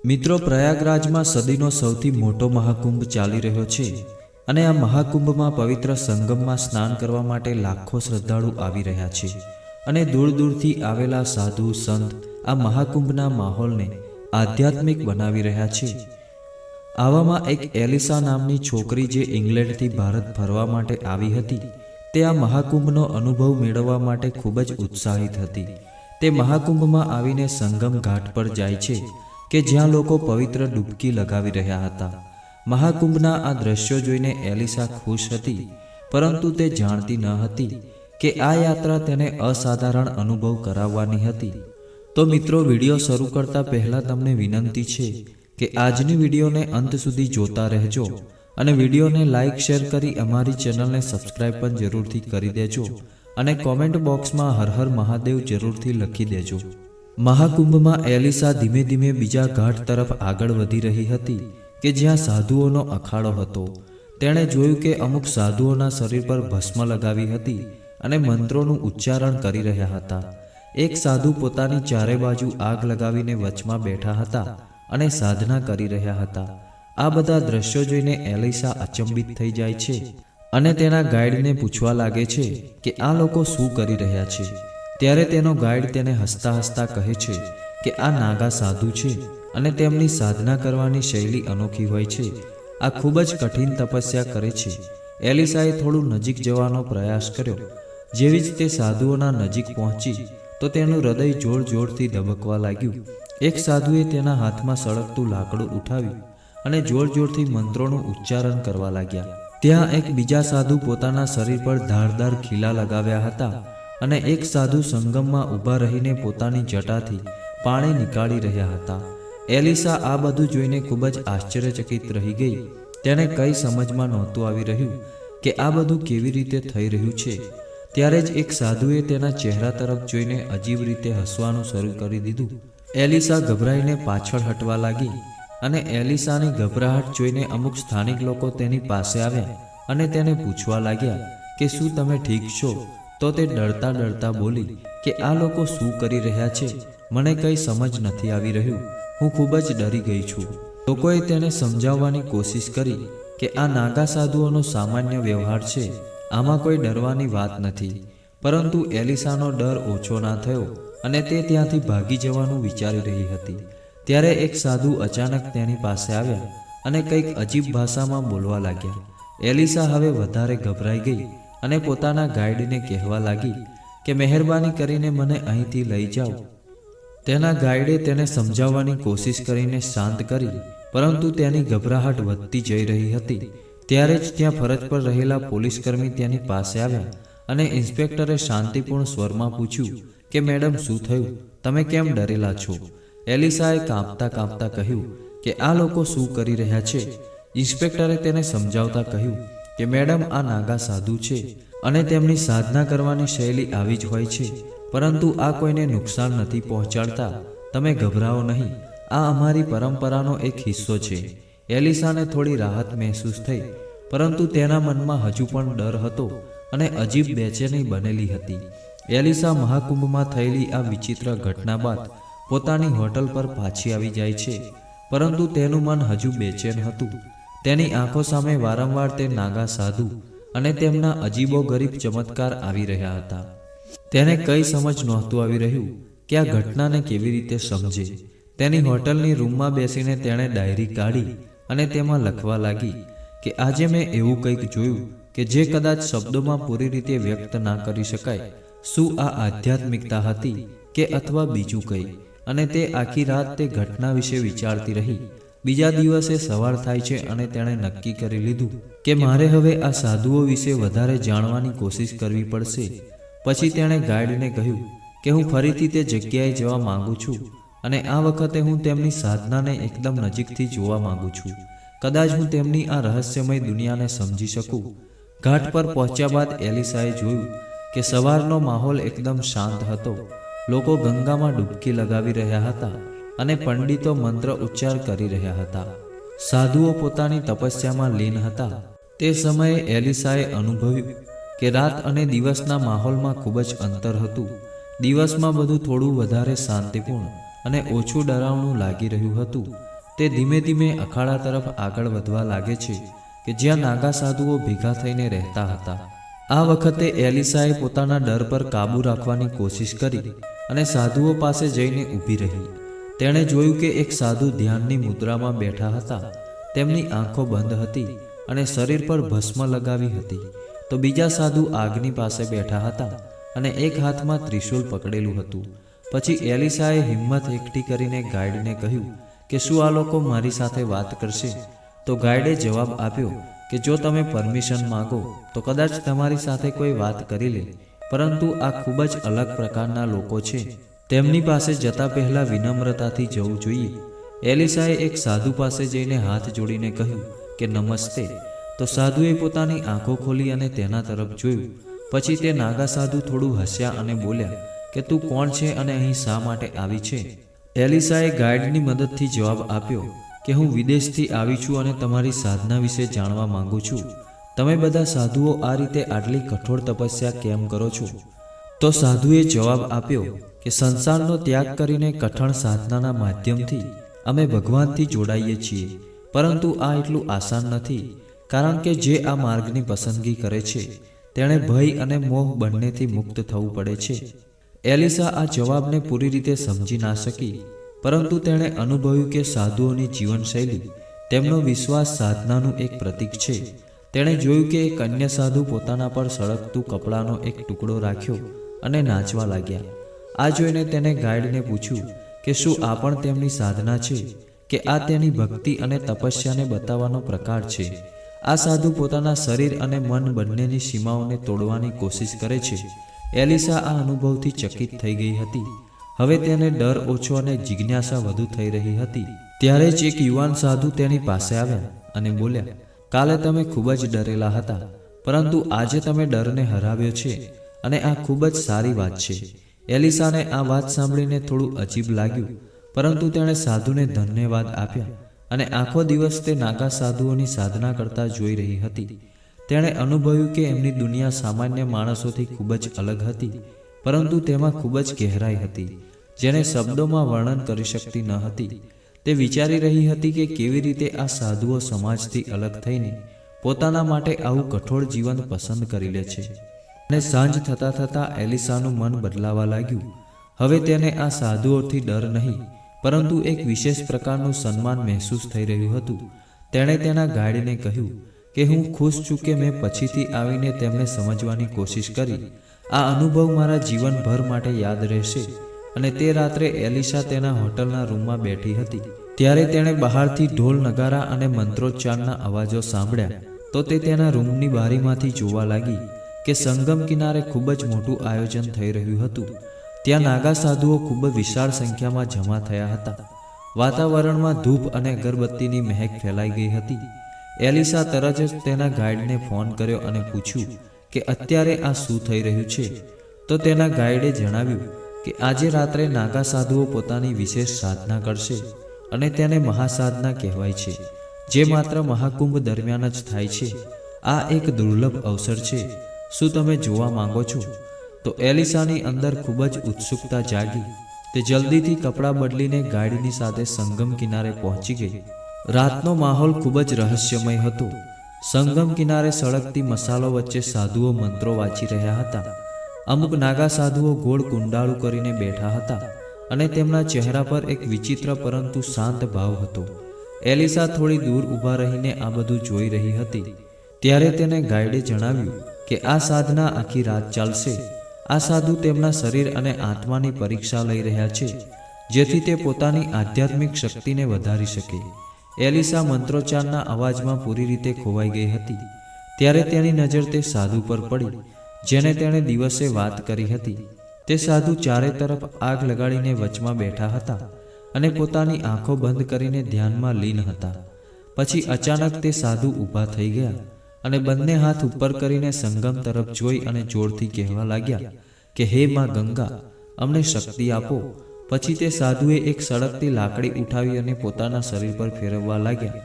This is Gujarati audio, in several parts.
મિત્રો, પ્રયાગરાજમાં સદીનો સૌથી મોટો મહાકુંભ ચાલી રહ્યો છે અને આ મહાકુંભમાં પવિત્ર સંગમમાં સ્નાન કરવા માટે લાખો શ્રદ્ધાળુ આવી રહ્યા છે અને દૂર દૂરથી આવેલા સાધુ સંત આ મહાકુંભના માહોલને આધ્યાત્મિક બનાવી રહ્યા છે। આવામાં એક એલિસા નામની છોકરી જે ઇંગ્લેન્ડથી ભારત ફરવા માટે આવી હતી, તે આ મહાકુંભનો અનુભવ મેળવવા માટે ખૂબ જ ઉત્સાહિત હતી। તે મહાકુંભમાં આવીને સંગમ ઘાટ પર જાય છે કે જ્યાં લોકો પવિત્ર ડૂબકી લગાવી રહ્યા હતા। મહાકુંભના આ દ્રશ્યો જોઈને એલિસા ખુશ હતી, પરંતુ તે જાણતી ન હતી કે આ યાત્રા તેને અસાધારણ અનુભવ કરાવવાની હતી। તો મિત્રો, વિડીયો શરૂ કરતા પહેલા તમને વિનંતી છે કે આજની વિડીયોને અંત સુધી જોતા રહેજો અને વિડીયોને લાઈક શેર કરી અમારી ચેનલને સબસ્ક્રાઈબ પણ જરૂરથી કરી દેજો અને કોમેન્ટ બોક્સમાં હર હર મહાદેવ જરૂરથી લખી દેજો। મહાકુંભમાં એલિસા ધીમે ધીમે બીજા ઘાટ તરફ આગળ વધી રહી હતી કે જ્યાં સાધુઓનો અખાડો હતો। તેણે જોયું કે અમુક સાધુઓના શરીર પર ભસ્મ લગાવી હતી અને મંત્રોનું ઉચ્ચારણ કરી રહ્યા હતા। એક સાધુ પોતાની ચારે બાજુ આગ લગાવીને વચમાં બેઠા હતા અને સાધના કરી રહ્યા હતા। આ બધા દ્રશ્યો જોઈને એલિસા અચંબિત થઈ જાય છે અને તેના ગાઈડને પૂછવા લાગે છે કે આ લોકો શું કરી રહ્યા છે। ત્યારે તેનો ગાઈડ તેને હસતા હસતા કહે છે કે આ નાગા સાધુ છે અને તેમની સાધના કરવાની શૈલી અનોખી હોય છે। આ ખૂબ જ કઠિન તપસ્યા કરે છે। એલિસાએ થોડું નજીક જવાનો પ્રયાસ કર્યો। જેવી જ તે સાધુઓના નજીક પહોંચી તો તેનું હૃદય જોર જોરથી ધબકવા લાગ્યું। એક સાધુએ તેના હાથમાં સળગતું લાકડું ઉઠાવ્યું અને જોર જોરથી મંત્રોનું ઉચ્ચારણ કરવા લાગ્યા। ત્યાં એક બીજા સાધુ પોતાના શરીર પર ધારદાર ખીલા લગાવ્યા હતા અને એક સાધુ સંગમમાં ઊભા રહીને પોતાની જટાથી પાણી નીકાળી રહ્યા હતા। એલિસા આ બધું જોઈને ખૂબ જ આશ્ચર્યચકિત રહી ગઈ। તેને કંઈ સમજમાં નહોતું આવી રહ્યું કે આ બધું કેવી રીતે થઈ રહ્યું છે। ત્યારે જ એક સાધુએ તેના ચહેરા તરફ જોઈને અજીબ રીતે હસવાનું શરૂ કરી દીધું। એલિસા ગભરાઈને પાછળ હટવા લાગી અને એલિસાની ગભરાહટ જોઈને અમુક સ્થાનિક લોકો તેની પાસે આવ્યા અને તેને પૂછવા લાગ્યા કે શું તમે ઠીક છો? તો તે ડરતા ડરતા બોલી કે આ લોકો શું કરી રહ્યા છે, મને કંઈ સમજ નથી આવી રહ્યું। હું ખૂબ જ ડરી ગઈ છું। લોકોએ તેને સમજાવવાની કોશિશ કરી કે આ નાગા સાધુઓનો સામાન્ય વ્યવહાર છે, આમાં કોઈ ડરવાની વાત નથી। પરંતુ એલિસાનો ડર ઓછો ના થયો અને તે ત્યાંથી ભાગી જવાનું વિચારી રહી હતી। ત્યારે એક સાધુ અચાનક તેની પાસે આવ્યા અને કંઈક અજીબ ભાષામાં બોલવા લાગ્યા। એલિસા હવે વધારે ગભરાઈ ગઈ અને પોતાના ગાઈડને કહેવા લાગી કે મહેરબાની કરીને મને અહીંથી લઈ જાઓ। તેના ગાઈડે તેને સમજાવવાની કોશિશ કરીને શાંત કરી, પરંતુ તેની ગભરાહટ વધતી જઈ રહી હતી। ત્યારે જ ત્યાં ફરજ પર રહેલા પોલીસકર્મી તેની પાસે આવ્યા અને ઇન્સ્પેક્ટરે શાંતિપૂર્ણ સ્વરમાં પૂછ્યું કે મેડમ, શું થયું? તમે કેમ ડરેલા છો? એલિસાએ કાંપતા કાંપતા કહ્યું કે આ લોકો શું કરી રહ્યા છે। ઇન્સ્પેક્ટરે તેને સમજાવતા કહ્યું કે મેડમ, આ નાગા સાધુ છે અને તેમની સાધના કરવાની શૈલી આવી જ હોય છે, પરંતુ આ કોઈને નુકસાન નથી પહોંચાડતા। તમે ગભરાઓ નહીં, આ અમારી પરંપરાનો એક હિસ્સો છે। એલિસાને થોડી રાહત મહેસૂસ થઈ, પરંતુ તેના મનમાં હજુ પણ ડર હતો અને અજીબ બેચેની બનેલી હતી। એલિસા મહાકુંભમાં થયેલી આ વિચિત્ર ઘટના બાદ પોતાની હોટલ પર પાછી આવી જાય છે, પરંતુ તેનું મન હજુ બેચેન હતું। તેની આંખો સામે વારંવાર તે નાગા સાધુ અને તેમના અજીબો ગરીબ ચમત્કાર આવી રહ્યા હતા। તેને કંઈ સમજ નહોતું આવી રહ્યું કે આ ઘટનાને કેવી રીતે સમજે। તેની હોટલની રૂમમાં બેસીને તેણે ડાયરી કાઢી અને તેમાં લખવા લાગી કે આજે મેં એવું કંઈક જોયું કે જે કદાચ શબ્દોમાં પૂરી રીતે વ્યક્ત ના કરી શકાય। શું આ આધ્યાત્મિકતા હતી કે અથવા બીજું કંઈ? અને તે આખી રાત તે ઘટના વિશે વિચારતી રહી। બીજા દિવસે સવાર થાય છે અને તેણે નક્કી કરી લીધું કે મારે હવે આ સાધુઓ વિશે વધારે જાણવાની કોશિશ કરવી પડશે। પછી તેણે ગાઈડને કહ્યું કે હું ફરીથી તે જગ્યાએ જવા માંગુ છું અને આ વખતે હું તેમની સાધનાને એકદમ નજીકથી જોવા માંગુ છું। કદાચ હું તેમની આ રહસ્યમય દુનિયાને સમજી શકું। ઘાટ પર પહોંચ્યા બાદ એલિસાએ જોયું કે સવારનો માહોલ એકદમ શાંત હતો। લોકો ગંગામાં ડૂબકી લગાવી રહ્યા હતા અને પંડિતો મંત્ર ઉચ્ચાર કરી રહ્યા હતા। સાધુઓ પોતાની તપસ્યામાં લીન હતા। તે સમયે એલિસાએ અનુભવ્યું કે રાત અને દિવસના માહોલમાં ખૂબ જ અંતર હતું। દિવસમાં બધું થોડું વધારે શાંતિપૂર્ણ અને ઓછું ડરાવણું લાગી રહ્યું હતું તે ધીમે ધીમે અખાડા તરફ આગળ વધવા લાગે છે કે જ્યાં નાગા સાધુઓ ભેગા થઈને રહેતા હતા. આ વખતે એલિસાએ પોતાના ડર પર કાબૂ રાખવાની કોશિશ કરી અને સાધુઓ પાસે જઈને ઊભી રહી. તેણે જોયું કે એક સાધુ ધ્યાનની મુદ્રામાં બેઠા હતા. તેમની આંખો બંધ હતી અને શરીર પર ભસ્મ લગાવી હતી. તો બીજા સાધુ આગની પાસે બેઠા હતા અને એક હાથમાં ત્રિશૂળ પકડેલું હતું. પછી એલિસાએ હિંમત એકઠી કરીને ગાઈડને કહ્યું કે શું આ લોકો મારી સાથે વાત કરશે? તો ગાઈડે જવાબ આપ્યો કે જો તમે પરમિશન માંગો તો કદાચ તમારી સાથે કોઈ વાત કરી લે, પરંતુ આ ખૂબ જ અલગ પ્રકારના લોકો છે. તેમની પાસે જતા પહેલા વિનમ્રતાથી જવું જોઈએ. એલિસાએ એક સાધુ પાસે જઈને હાથ જોડીને કહ્યું કે નમસ્તે. તો સાધુએ પોતાની આંખો ખોલી અને તેના તરફ જોયું. પછી તે નાગા સાધુ થોડું હસ્યા અને બોલ્યા કે તું કોણ છે અને અહીં શા માટે આવી છે? એલિસાએ ગાઈડની મદદથી જવાબ આપ્યો કે હું વિદેશથી આવી છું અને તમારી સાધના વિશે જાણવા માંગુ છું. તમે બધા સાધુઓ આ રીતે આટલી કઠોર તપસ્યા કેમ કરો છો? તો સાધુએ જવાબ આપ્યો કે સંસારનો ત્યાગ કરીને કઠણ સાધનાના માધ્યમથી અમે ભગવાનથી જોડાઈએ છીએ, પરંતુ આ એટલું આસાન નથી, કારણ કે જે આ માર્ગની પસંદગી કરે છે તેણે ભય અને મોહ બંનેથી મુક્ત થવું પડે છે. એલિસા આ જવાબને પૂરી રીતે સમજી ના શકી, પરંતુ તેણે અનુભવ્યું કે સાધુઓની જીવનશૈલી, તેમનો વિશ્વાસ સાધનાનું એક પ્રતીક છે. તેણે જોયું કે એક અન્ય સાધુ પોતાના પર સળગતું કપડાનો એક ટુકડો રાખ્યો અને નાચવા લાગ્યા. આ જોઈને તેને ગાઈડને પૂછ્યું કે શું આ પણ તેમની સાધના છે કે આ તેની ભક્તિ અને તપસ્યાને બતાવવાનો પ્રકાર છે? આ સાધુ પોતાના શરીર અને મન બંનેની સીમાઓને તોડવાની કોશિશ કરે છે. એલિસા આ અનુભવથી ચકિત થઈ ગઈ હતી. હવે તેને ડર ઓછો અને જિજ્ઞાસા વધુ થઈ રહી હતી. ત્યારે જ એક યુવાન સાધુ તેની પાસે આવ્યા અને બોલ્યા, કાલે તમે ખૂબ જ ડરેલા હતા, પરંતુ આજે તમે ડરને હરાવ્યો છે અને આ ખૂબ જ સારી વાત છે. એલિસાને આ વાત સાંભળીને થોડું અજીબ લાગ્યું, પરંતુ તેણે સાધુને ધન્યવાદ આપ્યા અને આખો દિવસ તે નાગા સાધુઓની સાધના કરતા જોઈ રહી હતી. તેણે અનુભવ્યું કે એમની દુનિયા સામાન્ય માણસોથી ખૂબ જ અલગ હતી, પરંતુ તેમાં ખૂબ જ ગહેરાઈ હતી, જેને શબ્દોમાં વર્ણન કરી શકતી ન હતી. તે વિચારી રહી હતી કે કેવી રીતે આ સાધુઓ સમાજથી અલગ થઈને પોતાના માટે આવું કઠોર જીવન પસંદ કરી લે છે. અને સાંજ થતાં થતાં એલિસાનું મન બદલાવા લાગ્યું. હવે તેને આ સાધુઓથી ડર નહીં, પરંતુ એક વિશેષ પ્રકારનું સન્માન મહેસૂસ થઈ રહ્યું હતું. તેણે તેના ગાઈડને કહ્યું કે હું ખુશ છું કે મેં પછીથી આવીને તેમને સમજવાની કોશિશ કરી. આ અનુભવ મારા જીવનભર માટે યાદ રહેશે. અને તે રાત્રે એલિસા તેના હોટલના રૂમમાં બેઠી હતી. ત્યારે તેણે બહારથી ઢોલ, નગારા અને મંત્રોચ્ચારના અવાજો સાંભળ્યા. તો તે તેના રૂમની બારીમાંથી જોવા લાગી કે સંગમ કિનારે ખૂબ જ મોટું આયોજન થઈ રહ્યું હતું. ત્યાં નાગા સાધુઓ ખૂબ વિશાળ સંખ્યામાં જમા થયા હતા. વાતાવરણમાં ધૂપ અને અગરબત્તીની મહેક ફેલાઈ ગઈ હતી. એલિસા તરત જ તેના ગાઈડને ફોન કર્યો અને પૂછ્યું કે અત્યારે આ શું થઈ રહ્યું છે. તો તેના ગાઈડે જણાવ્યું કે આજે રાત્રે નાગા સાધુઓ પોતાની વિશેષ સાધના કરશે અને તેને મહાસાધના કહેવાય છે, જે માત્ર મહાકુંભ દરમિયાન જ થાય છે. આ એક દુર્લભ અવસર છે. શું તમે જોવા માંગો છો? તો એલિસાની અંદર ખૂબ જ ઉત્સુકતા જાગી. તે જલ્દીથી કપડાં બદલીને ગાઈડની સાથે સંગમ કિનારે પહોંચી ગઈ. રાતનો માહોલ ખૂબ જ રહસ્યમય હતો. સંગમ કિનારે સળગતી મસાલો વચ્ચે સાધુઓ મંત્રો વાંચી રહ્યા હતા. અમુક નાગા સાધુઓ ગોળ કુંડાળું કરીને બેઠા હતા અને તેમના ચહેરા પર એક વિચિત્ર પરંતુ શાંત ભાવ હતો. એલિસા થોડી દૂર ઊભા રહીને આ બધું જોઈ રહી હતી. ત્યારે તેને ગાઈડે જણાવ્યું કે આ સાધના આખી રાત ચાલશે. આ સાધુ તેમના શરીર અને આત્માની પરીક્ષા લઈ રહ્યા છે, જેથી તે પોતાની આધ્યાત્મિક શક્તિને વધારી શકે. એલિસા મંત્રોચ્ચારના અવાજમાં પૂરી રીતે ખોવાઈ ગઈ હતી. ત્યારે તેની નજર તે સાધુ પર પડી જેને તેણે દિવસે વાત કરી હતી. તે સાધુ ચારે તરફ આગ લગાડીને વચમાં બેઠા હતા અને પોતાની આંખો બંધ કરીને ધ્યાનમાં લીન હતા. પછી અચાનક તે સાધુ ઊભા થઈ ગયા અને બંને હાથ ઉપર કરીને સંગમ તરફ જોઈ અને જોરથી કહેવા લાગ્યા કે હે માં ગંગા, અમને શક્તિ આપો. પછી તે સાધુએ એક સળગતી લાકડી ઉઠાવી અને પોતાના શરીર પર ફેરવવા લાગ્યા.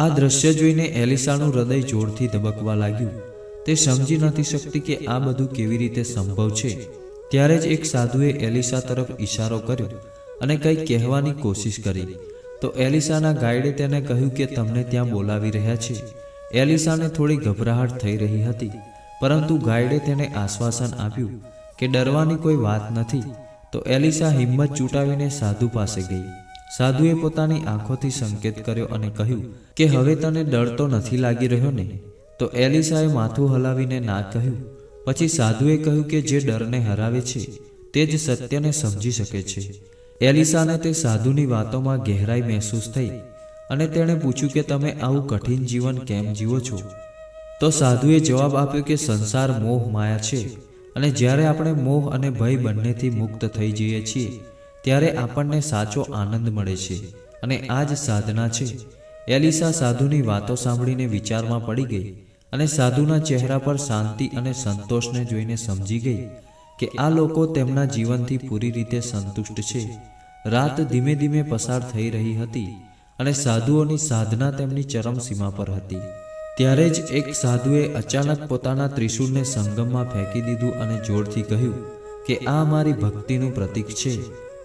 આ દ્રશ્ય જોઈને એલિસાનું હૃદય જોરથી ધબકવા લાગ્યું. તે સમજી નથી શકતી કે આ બધું કેવી રીતે સંભવ છે. ત્યારે જ એક સાધુએ એલિસા તરફ ઈશારો કર્યો અને કંઈક કહેવાની કોશિશ કરી. તો એલિસાના ગાઈડે તેને કહ્યું કે તમને ત્યાં બોલાવી રહ્યા છે. એલિસાને થોડી ગભરાહટ થઈ રહી હતી, પરંતુ ગાઈડે તેને આશ્વાસન આપ્યું કે ડરવાની કોઈ વાત નથી. તો એલિસા હિંમત જુટાવીને સાધુ પાસે ગઈ. સાધુએ પોતાની આંખોથી સંકેત કર્યો અને કહ્યું કે હવે તને ડર તો નથી લાગી રહ્યો ને? તો એલિસાએ માથું હલાવીને ના કહ્યું. પછી સાધુએ કહ્યું કે જે ડરને હરાવે છે તે જ સત્યને સમજી શકે છે. એલિસાને તે સાધુની વાતોમાં ગહેરાઈ મહેસૂસ થઈ અને તેણે પૂછ્યું કે તમે આવું કઠિન જીવન કેમ જીવો છો? તો સાધુએ જવાબ આપ્યો કે સંસાર મોહ માયા છે, અને જ્યારે આપણે મોહ અને ભય બંનેથી મુક્ત થઈ જઈએ છીએ ત્યારે આપણને સાચો આનંદ મળે છે, અને આ જ સાધના છે. એલિસા સાધુની વાતો સાંભળીને વિચારમાં પડી ગઈ અને સાધુના ચહેરા પર શાંતિ અને સંતોષને જોઈને સમજી ગઈ કે આ લોકો તેમના જીવનથી પૂરી રીતે સંતુષ્ટ છે. રાત ધીમે ધીમે પસાર થઈ રહી હતી અને સાધુઓની સાધના તેમની ચરમસીમા પર હતી. ત્યારે જ એક સાધુએ અચાનક પોતાના ત્રિશૂળને સંગમમાં ફેંકી દીધું અને જોરથી કહ્યું કે આ મારી ભક્તિનું પ્રતીક છે.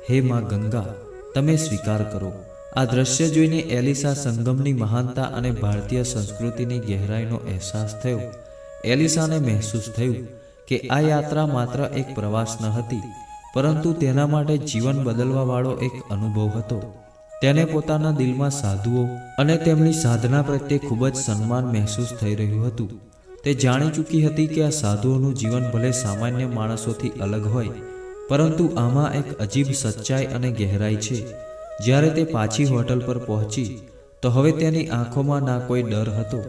હે માં ગંગા, તમે સ્વીકાર કરો. આ દ્રશ્ય જોઈને એલિસા સંગમની મહાનતા અને ભારતીય સંસ્કૃતિની ગહેરાઈનો અહેસાસ થયો. એલિસાને મહેસૂસ થયું કે આ યાત્રા માત્ર એક પ્રવાસ ન હતી, પરંતુ તેના માટે જીવન બદલવાવાળો એક અનુભવ હતો. તેને પોતાના દિલમાં સાધુઓ અને તેમની સાધના પ્રત્યે ખૂબ જ સન્માન મહેસૂસ થઈ રહ્યું હતું. તે જાણી ચૂકી હતી કે આ સાધુઓનું જીવન ભલે સામાન્ય માણસોથી અલગ હોય, પરંતુ આમાં એક અજીબ સચ્ચાઈ અને ગહેરાઈ છે. જ્યારે તે પાછી હોટલ પર પહોંચી તો હવે તેની આંખોમાં ના કોઈ ડર હતો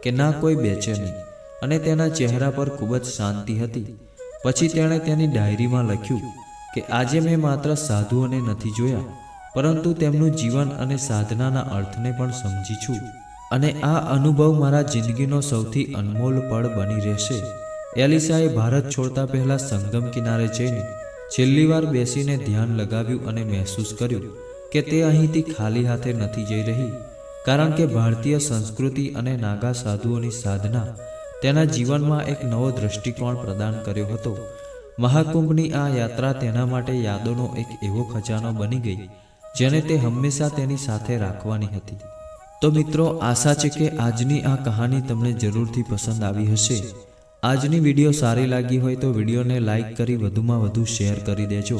કે ના કોઈ બેચેની, અને તેના ચહેરા પર ખૂબ જ શાંતિ હતી. પછી તેણે તેની ડાયરીમાં લખ્યું કે આજે મેં માત્ર સાધુઓને નથી જોયા, પરંતુ તેમનું જીવન અને સાધનાના અર્થને પણ સમજી છું, અને આ અનુભવ મારા જિંદગીનો સૌથી અનમોલ પળ બની રહેશે. એલિસાએ ભારત છોડતા પહેલા સંગમ કિનારે જઈને છેલ્લી વાર બેસીને ધ્યાન લગાવ્યું અને મહેસૂસ કર્યું કે તે અહીંથી ખાલી હાથે નથી જઈ રહી, કારણ કે ભારતીય સંસ્કૃતિ અને નાગા સાધુઓની સાધના તેના જીવનમાં એક નવો દૃષ્ટિકોણ પ્રદાન કર્યો હતો. મહાકુંભની આ યાત્રા તેના માટે યાદોનો એક એવો ખજાનો બની ગઈ જેને તે હંમેશા તેની સાથે રાખવાની હતી. તો મિત્રો, આશા છે કે આજની આ કહાની તમને જરૂરથી પસંદ આવી હશે. આજની વિડીયો સારી લાગી હોય તો વિડીયોને લાઈક કરી વધુમાં વધુ શેર કરી દેજો,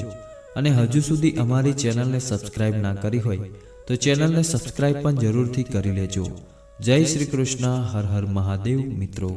અને હજુ સુધી અમારી ચેનલને સબસ્ક્રાઇબ ના કરી હોય તો ચેનલને સબસ્ક્રાઇબ પણ જરૂરથી કરી લેજો. જય શ્રી કૃષ્ણ. હર હર મહાદેવ. મિત્રો.